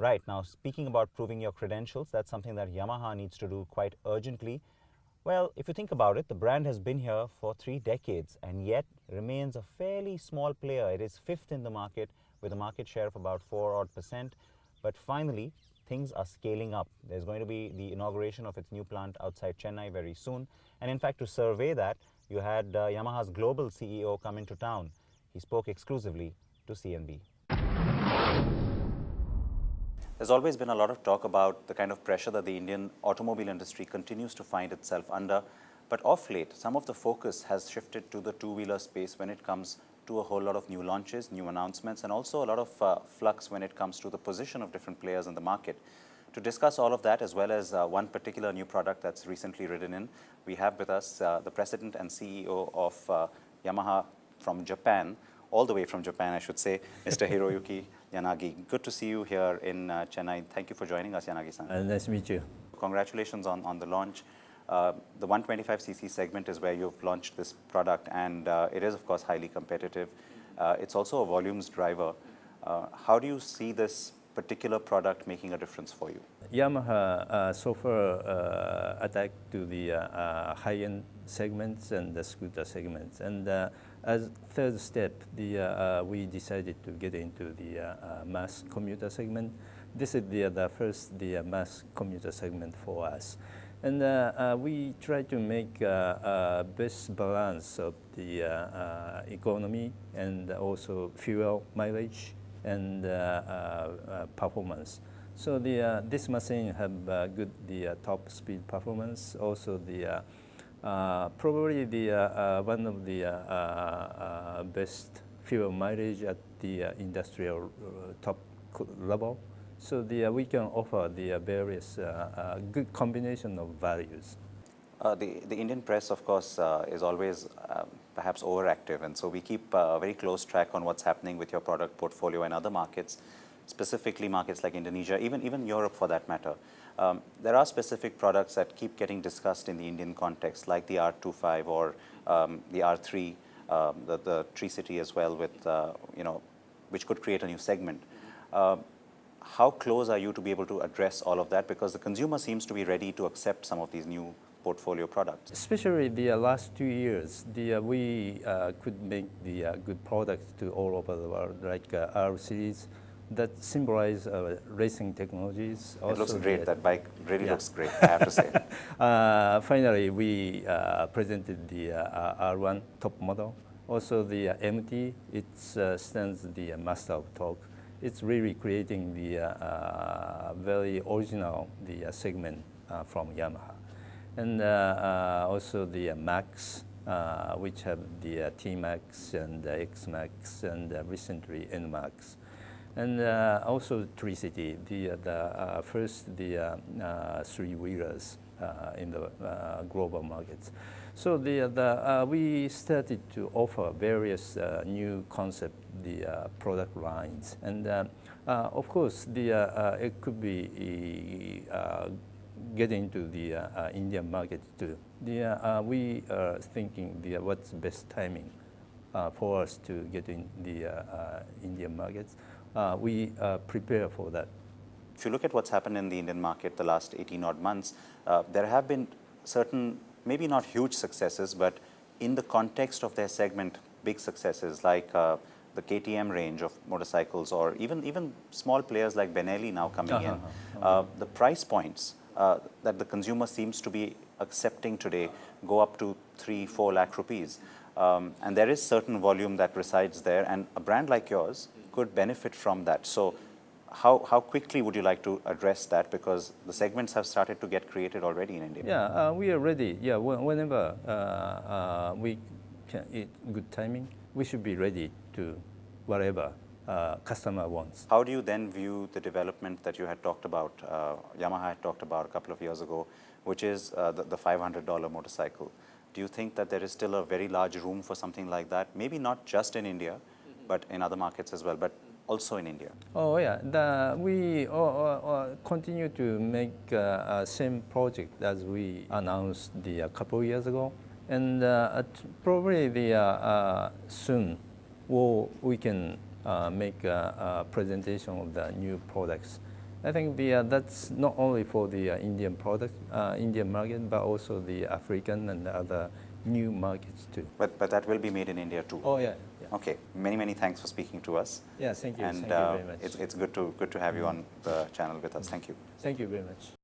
Right, now speaking about proving your credentials, that's something that Yamaha needs to do quite urgently. Well, if you think about it, the brand has been here for 3 decades and yet remains a fairly small player. It is fifth in the market with a market share of about 4 odd percent. But finally, things are scaling up. There's going to be the inauguration of its new plant outside Chennai very soon. And in fact, to survey that, you had Yamaha's global CEO come into town. He spoke exclusively to CNB. There's always been a lot of talk about the kind of pressure that the Indian automobile industry continues to find itself under. But of late, some of the focus has shifted to the two-wheeler space when it comes to a whole lot of new launches, new announcements, and also a lot of flux when it comes to the position of different players in the market. To discuss all of that, as well as one particular new product that's recently ridden in, we have with us the President and CEO of Yamaha from Japan, all the way from Japan, I should say, Mr. Hiroyuki Yanagi. Good to see you here in Chennai. Thank you for joining us, Yanagi-san. Nice to meet you. Congratulations on the launch. The 125cc segment is where you've launched this product, and it is, of course, highly competitive. It's also a volumes driver. How do you see this particular product making a difference for you? Yamaha so far attacked to the high-end segments and the scooter segments. And as third step, we decided to get into the mass commuter segment. This is the first mass commuter segment for us. And we try to make best balance of the economy and also fuel mileage and performance. So this machine have good top speed performance. Also probably one of the best fuel mileage at the industrial top level. So we can offer the various good combination of values. The Indian press, of course, is always perhaps overactive, and so we keep a very close track on what's happening with your product portfolio in other markets, specifically markets like Indonesia, even Europe for that matter. There are specific products that keep getting discussed in the Indian context, like the R25 or the R3, the Tree City as well, with which could create a new segment. How close are you to be able to address all of that? Because the consumer seems to be ready to accept some of these new portfolio products. Especially the last 2 years, we could make the good products to all over the world, like R series that symbolize racing technologies. Also, it looks great. That bike really looks great, I have to say. Finally, we presented the R1 top model. Also the MT, it stands the master of torque. It's really creating the very original segment from Yamaha. And also the Max, which have the T-Max and the X-Max and recently N-Max. And also Tree City, the first three-wheelers in the global markets. So we started to offer various new concept, the product lines, and of course it could be getting to the Indian market too. We are thinking what's the best timing for us to get in the Indian markets. We prepare for that. If you look at what's happened in the Indian market the last 18 odd months, there have been certain, maybe not huge successes, but in the context of their segment, big successes like the KTM range of motorcycles, or even small players like Benelli now coming in. The price points that the consumer seems to be accepting today go up to 3-4 lakh rupees. And there is certain volume that resides there, and a brand like yours could benefit from that. So how quickly would you like to address that? Because the segments have started to get created already in India. Yeah, we are ready. Yeah, whenever we can, good timing, we should be ready to whatever customer wants. How do you then view the development that you had talked about, Yamaha had talked about a couple of years ago, which is the $500 motorcycle? Do you think that there is still a very large room for something like that? Maybe not just in India, but in other markets as well, but also in India? Oh yeah, we continue to make same project as we announced a couple of years ago, and probably soon we can make a presentation of the new products. I think that's not only for the Indian product, Indian market, but also the African and the other new markets too. But that will be made in India too. Oh yeah. Yeah. Okay. Many thanks for speaking to us. Yeah. Thank you. And Thank you very much. it's good to have you on the channel with us. Thank you. Thank you very much.